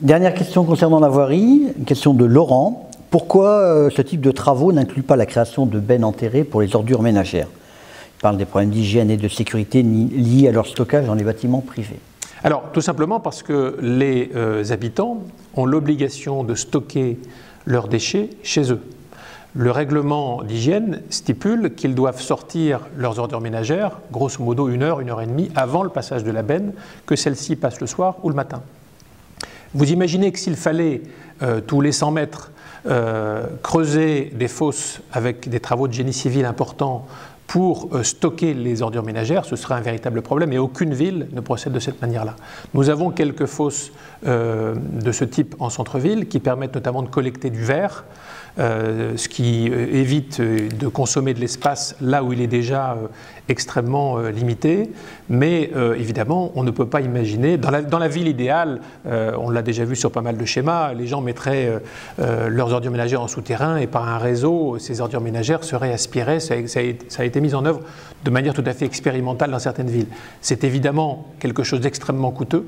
Dernière question concernant la voirie, une question de Laurent. Pourquoi ce type de travaux n'inclut pas la création de bennes enterrées pour les ordures ménagères? Il parle des problèmes d'hygiène et de sécurité liés à leur stockage dans les bâtiments privés. Alors, tout simplement parce que les habitants ont l'obligation de stocker leurs déchets chez eux. Le règlement d'hygiène stipule qu'ils doivent sortir leurs ordures ménagères, grosso modo 1 heure, 1 heure et demie avant le passage de la benne, que celle-ci passe le soir ou le matin. Vous imaginez que s'il fallait, tous les 100 mètres, creuser des fosses avec des travaux de génie civil importants pour stocker les ordures ménagères, ce serait un véritable problème et aucune ville ne procède de cette manière-là. Nous avons quelques fosses de ce type en centre-ville qui permettent notamment de collecter du verre, ce qui évite de consommer de l'espace là où il est déjà extrêmement limité. Mais évidemment, on ne peut pas imaginer, dans la ville idéale, on l'a déjà vu sur pas mal de schémas, les gens mettraient leurs ordures ménagères en souterrain et par un réseau, ces ordures ménagères seraient aspirées. Ça a été mis en œuvre de manière tout à fait expérimentale dans certaines villes. C'est évidemment quelque chose d'extrêmement coûteux.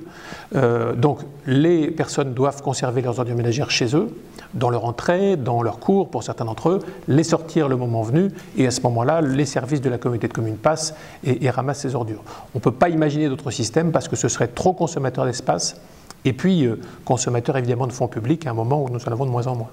Donc les personnes doivent conserver leurs ordures ménagères chez eux, dans leur entrée, dans leur cours pour certains d'entre eux, les sortir le moment venu et à ce moment-là, les services de la communauté de communes passent et ramassent ces ordures. On ne peut pas imaginer d'autre système parce que ce serait trop consommateur d'espace et puis consommateur évidemment de fonds publics à un moment où nous en avons de moins en moins.